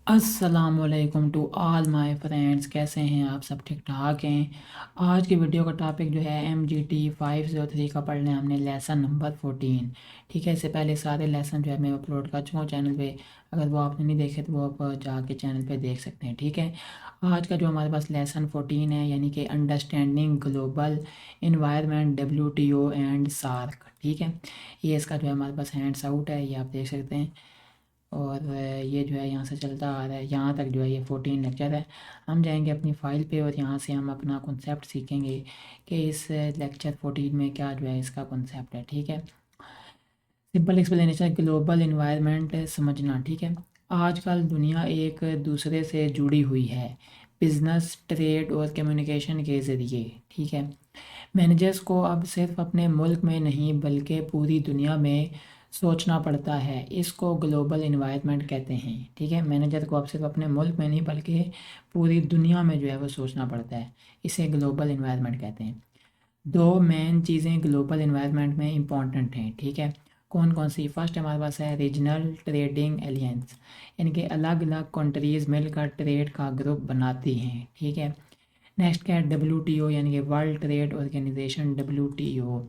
अस्सलामुअलैकुम to all my friends. कैसे हैं आप सब? ठीक ठाक हैं। आज की वीडियो का टॉपिक जो है MGT 503 का पढ़ना है हमने लेसन नंबर 14। ठीक है, इससे पहले सारे लेसन जो है मैं अपलोड कर चुका हूँ चैनल पे। अगर वो आपने नहीं देखे तो वो आप जाके चैनल पे देख सकते हैं। ठीक है, आज का जो हमारे पास लेसन 14 है यानी कि understanding global environment WTO and SAARC. ठीक है, ये इसका जो है हमारे पास हैंड्स आउट है, ये आप देख सकते हैं। और ये जो है यहाँ से चलता आ रहा है, यहाँ तक जो है ये 14 लेक्चर है। हम जाएंगे अपनी फ़ाइल पे और यहाँ से हम अपना कॉन्सेप्ट सीखेंगे कि इस लेक्चर 14 में क्या जो है इसका कॉन्सेप्ट है। ठीक है, सिंपल एक्सप्लेनेशन, ग्लोबल इन्वायरमेंट समझना। ठीक है, आजकल दुनिया एक दूसरे से जुड़ी हुई है, बिजनेस, ट्रेड और कम्युनिकेशन के ज़रिए। ठीक है, मैनेजर्स को अब सिर्फ अपने मुल्क में नहीं बल्कि पूरी दुनिया में सोचना पड़ता है। इसको ग्लोबल इन्वायरमेंट कहते हैं। ठीक है, मैनेजर को अब सिर्फ अपने मुल्क में नहीं बल्कि पूरी दुनिया में जो है वो सोचना पड़ता है। इसे ग्लोबल इन्वायरमेंट कहते हैं। दो मेन चीज़ें ग्लोबल इन्वायरमेंट में इम्पॉर्टेंट हैं। ठीक है, कौन कौन सी? फर्स्ट हमारे पास है रीजनल ट्रेडिंग एलियंस, यानी कि अलग अलग कंट्रीज़ मिलकर ट्रेड का ग्रुप बनाती हैं। ठीक है, नेक्स्ट क्या है? WTO यानी कि वर्ल्ड ट्रेड ऑर्गेनाइजेशन WTO,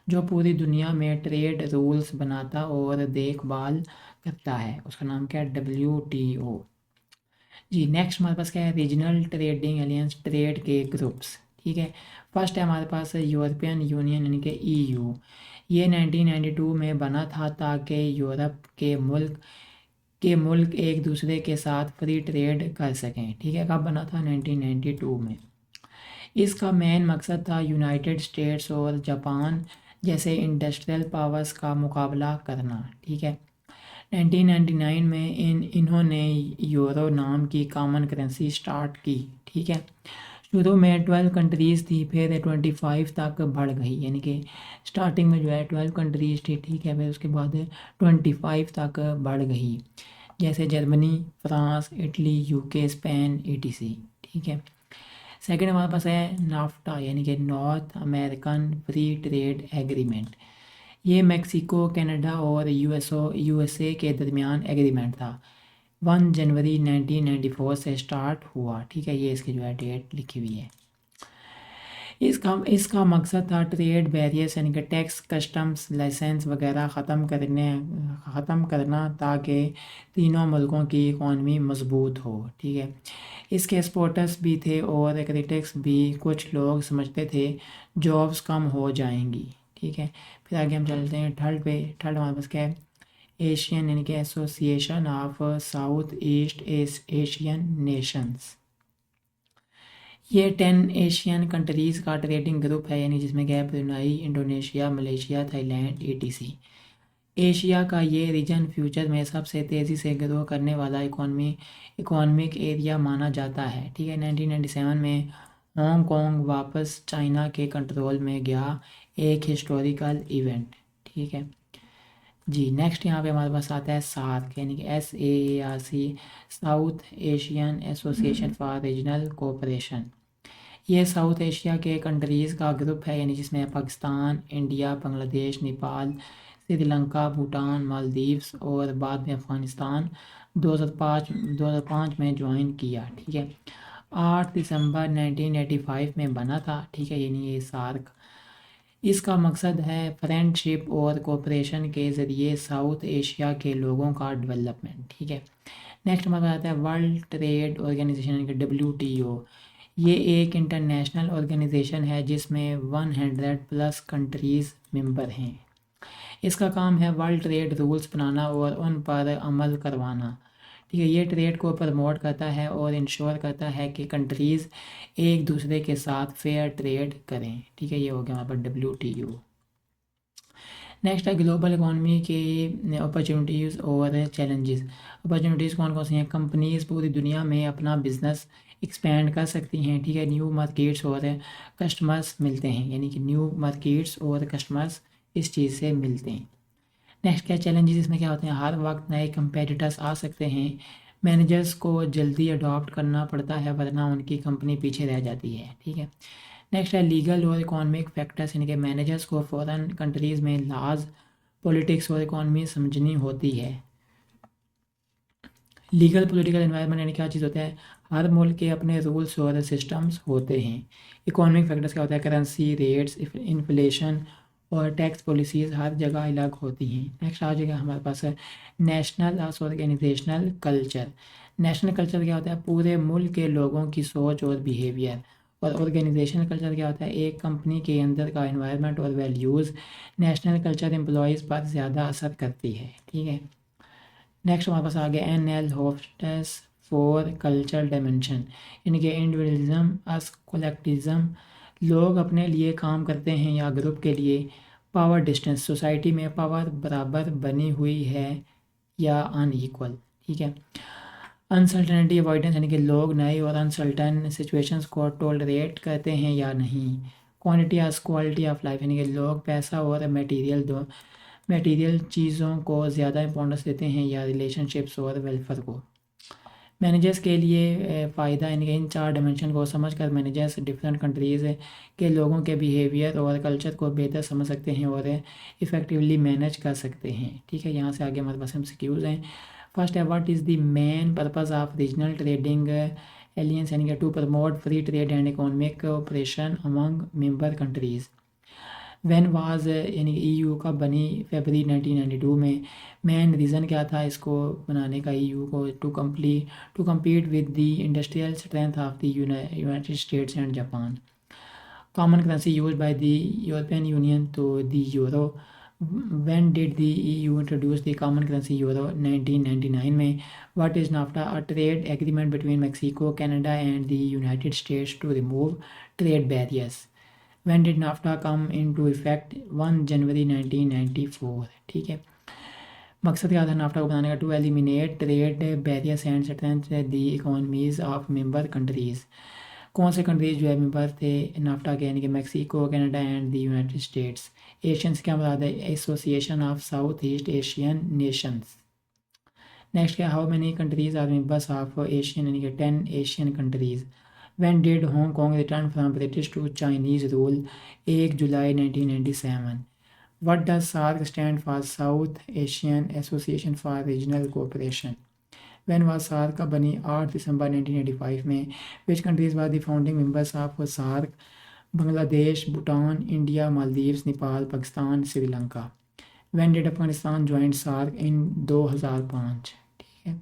जो पूरी दुनिया में ट्रेड रूल्स बनाता और देखभाल करता है, उसका नाम क्या है? WTO। जी, नेक्स्ट हमारे पास क्या है? रीजनल ट्रेडिंग एलियंस, ट्रेड के ग्रुप्स। ठीक है, फर्स्ट है हमारे पास यूरोपियन यूनियन यानी कि EU। ये 1992 में बना था ताकि यूरोप के मुल्क एक दूसरे के साथ फ्री ट्रेड कर सकें। ठीक है, कब बना था? 1992 में। इसका मेन मकसद था यूनाइटेड स्टेट्स और जापान जैसे इंडस्ट्रियल पावर्स का मुकाबला करना। ठीक है, 1999 में इन्होंने यूरो नाम की कॉमन करेंसी स्टार्ट की। ठीक है, शुरू में 12 कंट्रीज़ थी, फिर 25 तक बढ़ गई, यानी कि स्टार्टिंग में जो है 12 कंट्रीज़ थी। ठीक है, फिर उसके बाद 25 तक बढ़ गई, जैसे Germany, France, Italy, UK, Spain, ETC। ठीक है, सेकंड हमारे पास है नाफ्टा यानी कि north American free trade agreement. ये मेक्सिको, कनाडा और USA के दरमियान एग्रीमेंट था। 1 जनवरी 1994 से स्टार्ट हुआ। ठीक है, ये इसकी जो है डेट लिखी हुई है। इसका मकसद था ट्रेड बैरियर्स यानी कि टैक्स, कस्टम्स, लाइसेंस वगैरह ख़त्म करना ताकि तीनों मुल्कों की इकॉनमी मजबूत हो। ठीक है, इसके सपोर्टर्स भी थे और क्रिटिक्स भी। कुछ लोग समझते थे जॉब्स कम हो जाएंगी। ठीक है, फिर आगे हम चलते हैं थर्ड पे। थर्ड हमारे पास क्या है? एशियन यानी कि association of South East Asian Nations. ये 10 एशियन कंट्रीज़ का ट्रेडिंग ग्रुप है, यानी जिसमें क्या है? Brunei, Indonesia, Malaysia, Thailand, ETC। Asia का ये रीजन फ्यूचर में सबसे तेज़ी से ग्रो करने वाला इकोनॉमिक एरिया माना जाता है। ठीक है, 1997 में हांगकांग वापस चाइना के कंट्रोल में गया, एक हिस्टोरिकल इवेंट। ठीक है जी, नेक्स्ट यहाँ पे हमारे पास आता है सार्क यानी कि SAARC, south Asian association for regional cooperation. ये साउथ एशिया के कंट्रीज़ का ग्रुप है, यानी जिसमें पाकिस्तान, इंडिया, बांग्लादेश, नेपाल, श्रीलंका, भूटान, मालदीव्स और बाद में अफ़गानिस्तान 2005 में ज्वाइन किया। ठीक है, 8 दिसंबर 1985 में बना था। ठीक है, यानी ये सार्क। इसका मकसद है फ्रेंडशिप और कोऑपरेशन के ज़रिए साउथ एशिया के लोगों का डेवलपमेंट। ठीक है, नेक्स्ट हमारा आता है वर्ल्ड ट्रेड ऑर्गेनाइजेशन यानी कि WTO। ये एक इंटरनेशनल ऑर्गेनाइजेशन है जिसमें 100+ कंट्रीज़ मेंबर हैं। इसका काम है वर्ल्ड ट्रेड रूल्स बनाना और उन पर अमल करवाना। ठीक है, ये ट्रेड को प्रमोट करता है और इंश्योर करता है कि कंट्रीज़ एक दूसरे के साथ फेयर ट्रेड करें। ठीक है, ये हो गया हमारे पास WTO। नेक्स्ट है ग्लोबल इकोनॉमी के अपॉर्चुनिटीज़ और चैलेंजेस। अपॉर्चुनिटीज़ कौन कौन सी हैं? कंपनीज़ पूरी दुनिया में अपना बिजनेस एक्सपेंड कर सकती हैं। ठीक है, न्यू मार्केट्स और कस्टमर्स मिलते हैं, यानी कि न्यू मार्केट्स और कस्टमर्स इस चीज़ से मिलते हैं। नेक्स्ट क्या चैलेंजेस इसमें क्या होते हैं? हर वक्त नए कंपेटिटर्स आ सकते हैं, मैनेजर्स को जल्दी अडॉप्ट करना पड़ता है वरना उनकी कंपनी पीछे रह जाती है। ठीक है, नेक्स्ट है लीगल और इकोनॉमिक फैक्टर्स, यानी कि मैनेजर्स को फॉरेन कंट्रीज़ में लॉज, पॉलिटिक्स और इकोनॉमी समझनी होती है। लीगल पॉलिटिकल एनवायरनमेंट यानी क्या चीज़ होता है, हर मुल्क के अपने रूल्स और सिस्टम्स होते हैं। इकोनॉमिक फैक्टर्स क्या होता है, करेंसी रेट्स, इन्फ्लेशन और टैक्स पॉलिसीज़ हर जगह अलग होती हैं। नेक्स्ट आ जाएगा हमारे पास है national organisational culture. National culture क्या होता है, पूरे मुल्क के लोगों की सोच और बिहेवियर। और ऑर्गेनाइजेशनल कल्चर क्या होता है, एक कंपनी के अंदर का एनवायरनमेंट और वैल्यूज़। नेशनल कल्चर एम्प्लॉयज़ पर ज़्यादा असर करती है। ठीक है, नेक्स्ट हमारे पास आ गया NL hostess for cultural dimension, यानी कि इंडिविजुअलिज्म अस कोलेक्टिज्म। लोग अपने लिए काम करते हैं या ग्रुप के लिए। पावर डिस्टेंस, सोसाइटी में पावर बराबर बनी हुई है या अनईक्वल। ठीक है, अनसर्टेनिटी अवॉइडेंस, यानी कि लोग नए और अनसर्टन सिचुएशंस को टॉलरेट करते हैं या नहीं। Quantity as quality of life, यानी कि लोग पैसा और मटेरियल चीज़ों को ज़्यादा इंपॉर्टेंस देते हैं या रिलेशनशिप्स और वेलफेयर को। मैनेजर्स के लिए फ़ायदा, यानी कि इन 4 डायमेंशन को समझकर मैनेजर्स डिफरेंट कंट्रीज़ के लोगों के बिहेवियर और कल्चर को बेहतर समझ सकते हैं और इफ़ेक्टिवली मैनेज कर सकते हैं। ठीक है, यहाँ से आगे हमारे पास MCQs हैं। फर्स्ट है, what is the main purpose of regional trading alliances, यानी कि to promote free trade and economic cooperation among member countries. When was, यानी EU कब बनी, फरवरी 1992 में। मेन रीज़न क्या था इसको बनाने का, EU को, to compete with the industrial strength of the United States and Japan. Common currency use by the European Union तो the euro. When did the EU introduce the common currency euro, 1999 में। What is NAFTA, a trade agreement between Mexico, Canada and the United States to remove trade barriers. When did NAFTA come into effect, 1 जनवरी 1994। ठीक है, मकसद क्या था NAFTA को बनाने का, to eliminate trade barriers and strengthen the economies of member countries. कौन से कंट्रीज जो है मेंबर थे नाफ्टा के, यानी कि Mexico, Canada and the United States. ASEAN's क्या बता है, association of South East Asian nations. Next क्या, how many countries are members of ASEAN, यानी कि 10 ASEAN countries. When did Hong Kong return from British to Chinese rule, 1 July 1997। What does SAARC stand for, South Asian Association for Regional Cooperation। When was SAARC का बनी, 8 दिसंबर 1985 में। Which countries were the founding members of SAARC, Bangladesh, Bhutan, India, Maldives, Nepal, Pakistan, Sri Lanka. When did Afghanistan join SAARC, in 2005। ठीक है,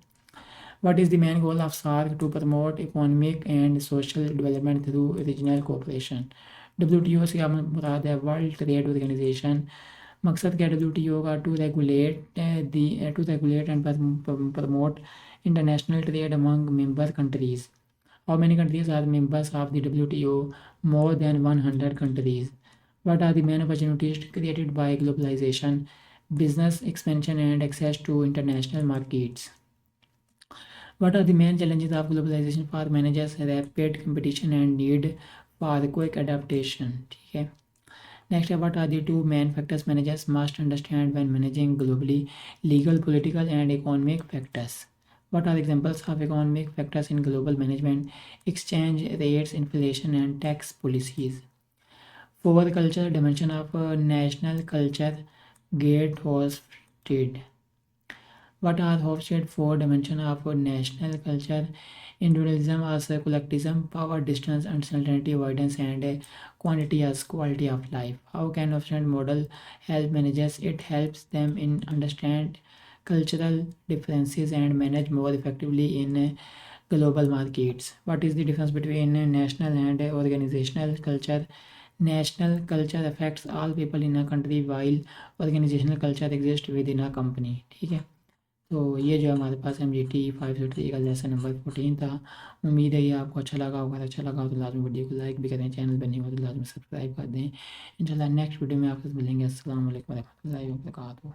What is the main goal of SAARC, to promote economic and social development through regional cooperation। WTO से क्या मुराद है, world trade organisation. मकसद क्या WTO का, to regulate and promote international trade among member countries. How many countries are members of the WTO, more than 100 countries. What are the main opportunities created by globalization, business expansion and access to international markets। What are the main challenges of globalization for managers, rapid competition and need for quick adaptation। ठीक है, next है, what are the 2 main factors managers must understand when managing globally, legal, political and economic factors। What are examples of economic factors in global management, exchange rates, inflation and tax policies। For cultural dimension of national culture, Gate hosted। What are Hofstede 4 dimensions of national culture, individualism as collectivism, power distance, uncertainty avoidance and quantity as quality of life। How can Hofstede model help managers? It helps them in understand cultural differences and manage more effectively in global markets। What is the difference between national and organizational culture? National culture affects all people in a country while organizational culture exists within a company। ठीक है, तो ये जो हमारे पास MGT 503 का lesson number 14 था। उम्मीद है ये आपको अच्छा लगा होगा। अच्छा लगा हो तो लाजमी वीडियो को लाइक भी करें, चैनल पर नहीं हो तो लाजमी सब्सक्राइब कर दें। इंशाल्लाह नेक्स्ट वीडियो में आपसे मिलेंगे। अस्सलाम वालेकुम रहमतुल्लाहि व बरकातुहू।